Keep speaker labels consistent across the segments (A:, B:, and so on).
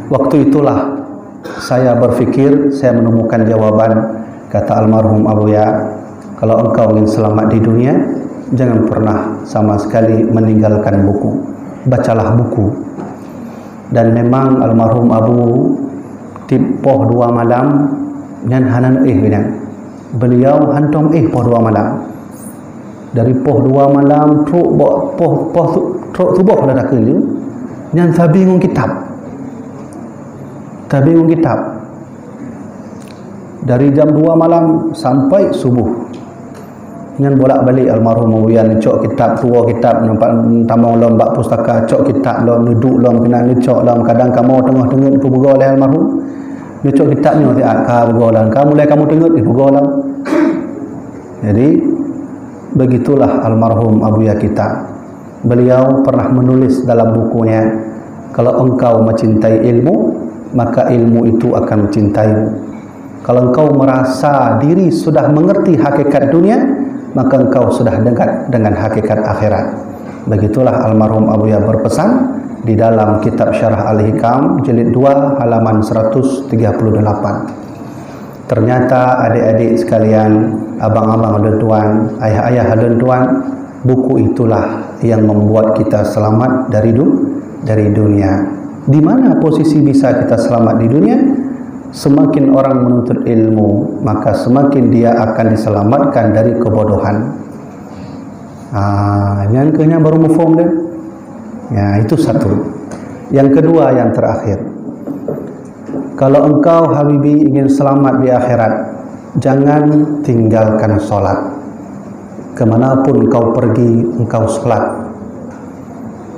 A: Waktu itulah saya berfikir, saya menemukan jawaban. Kata almarhum Abuya, kalau engkau ingin selamat di dunia, jangan pernah sama sekali meninggalkan buku. Bacalah buku. Dan memang almarhum Abu di poh 2 malam dan hanan bilang, beliau hantam poh 2 malam. Dari poh 2 malam truk poh tubuh dah kerja. Nyan tabingung kitab. Tabingung kitab. Dari jam 2 malam sampai subuh. Nyan bolak-balik almarhum Abuya cok kitab tua kitab nampak tamang lom bak pustaka cok kitab lom duduk lom kena cok lom kadang kamu tengah tengok pegol oleh almarhum. Cok kitabnya ti akal pegolan. Kamu mulai kamu tengok pegolan. Jadi begitulah almarhum Abuya kita. Beliau pernah menulis dalam bukunya, kalau engkau mencintai ilmu, maka ilmu itu akan mencintaimu. Kalau engkau merasa diri sudah mengerti hakikat dunia, maka engkau sudah dekat dengan hakikat akhirat. Begitulah almarhum Abuya berpesan di dalam kitab Syarah Al-Hikam jilid 2 halaman 138. Ternyata adik-adik sekalian, abang-abang dan tuan, ayah-ayah dan tuan, buku itulah yang membuat kita selamat dari dunia. Di mana posisi bisa kita selamat di dunia? Semakin orang menuntut ilmu, maka semakin dia akan diselamatkan dari kebodohan. Yang kena baru mufaham dia. Ya, itu satu. Yang kedua, yang terakhir. Kalau engkau Habibi ingin selamat di akhirat, jangan tinggalkan solat. Kemanapun kau pergi, engkau solat.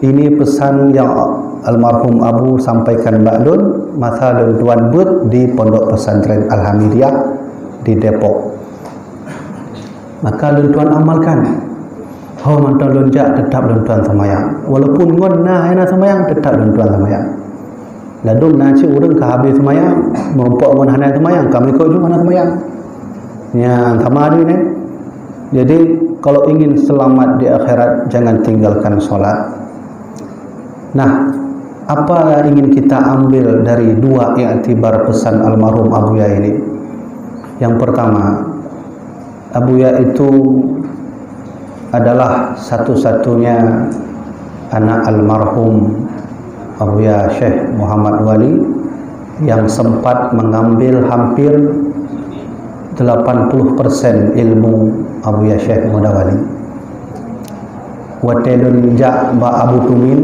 A: Ini pesan yang almarhum Abu sampaikan Mbak Lun, masa Lun Tuan Bud di Pondok Pesantren Al-Hamidiyah di Depok. Maka Lun Tuan amalkan. Mantau Lun Jak tetap Lun Tuan semayang. Walaupun ngon nah enak semayang, tetap Lun Tuan semayang. Ladung nasi urang ke habis semayang, merumpok ngon hanai semayang, kami kau juga hanai semayang. Ya, sama ada ni. Jadi kalau ingin selamat di akhirat, jangan tinggalkan solat. Nah, apa ingin kita ambil dari dua iktibar pesan almarhum Abuya ini? Yang pertama, Abuya itu adalah satu-satunya anak almarhum Abuya Syekh Muhammad Wali yang sempat mengambil hampir 80% ilmu Abuya Syekh Muhammad Wali. Watelun jak ba Abu Tumin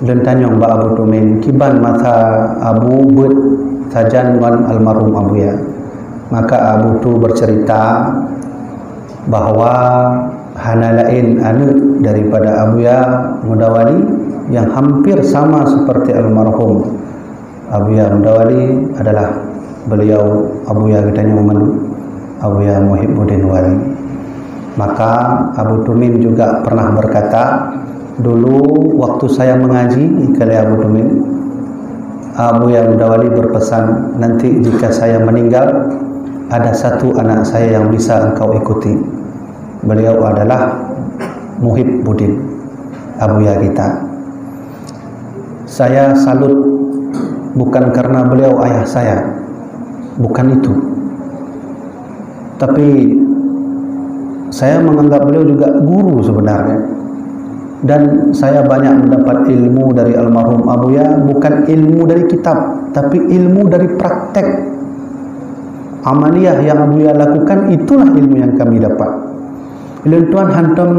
A: dan tanyong ba Abu Tumin kiban masa Abu bud sajan wan almarhum Abuya. Maka Abu tu bercerita bahawa hana lain anak daripada Abuya Mudawali yang hampir sama seperti almarhum Abuya Mudawali adalah beliau Abuya Gedanya Memandu, Abuya Muhibbuddin Wali. Maka Abu Tumin juga pernah berkata, dulu waktu saya mengaji kali Abu Tumin, Abuya Mudawali berpesan, nanti jika saya meninggal ada satu anak saya yang bisa engkau ikuti. Beliau adalah Muhibbuddin, Abuya kita. Saya salut bukan karena beliau ayah saya, bukan itu. Tapi saya menganggap beliau juga guru sebenarnya. Dan saya banyak mendapat ilmu dari almarhum Abuya, bukan ilmu dari kitab, tapi ilmu dari praktek. Amaliyah yang Abuya lakukan, itulah ilmu yang kami dapat. Ilmu Tuhan hantam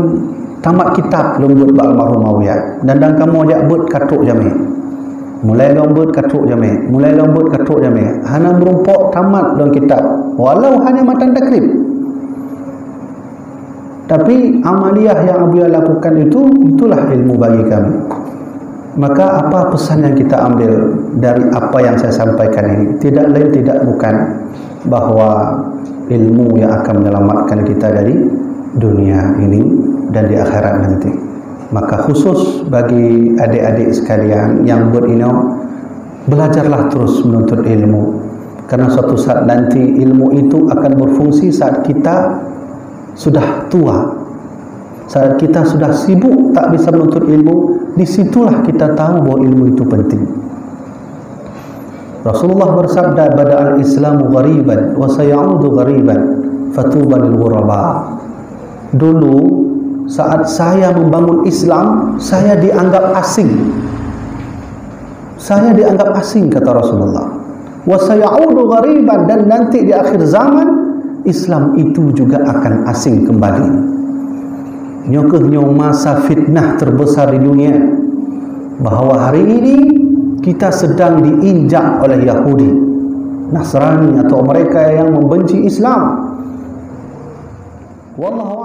A: tamat kitab lembut ba almarhum Abuya. Dan kamu ajak buat katuk jami. Mulai lembut katuk jami, mulai lembut katuk jami. Hana merumpok tamat dalam kitab, walau hanya matan takrib. Tapi amaliyah yang Abuya lakukan itulah ilmu bagi kami. Maka apa pesan yang kita ambil dari apa yang saya sampaikan ini? Tidak lain tidak bukan bahawa ilmu yang akan menyelamatkan kita dari dunia ini dan di akhirat nanti. Maka khusus bagi adik-adik sekalian yang berino, belajarlah terus menuntut ilmu. Karena suatu saat nanti ilmu itu akan berfungsi saat kita sudah tua. Saat kita sudah sibuk tak bisa menuntut ilmu, disitulah kita tahu bahawa ilmu itu penting. Rasulullah bersabda, bada'al islamu ghariban wa sayaudu ghariban fatuba lil ghuraba. Dulu saat saya membangun Islam, saya dianggap asing. Saya dianggap asing, kata Rasulullah. Wa sayaudu ghariban, dan nanti di akhir zaman Islam itu juga akan asing kembali. Nyokehnya masa fitnah terbesar di dunia, bahawa hari ini kita sedang diinjak oleh Yahudi, Nasrani, atau mereka yang membenci Islam. Wallahu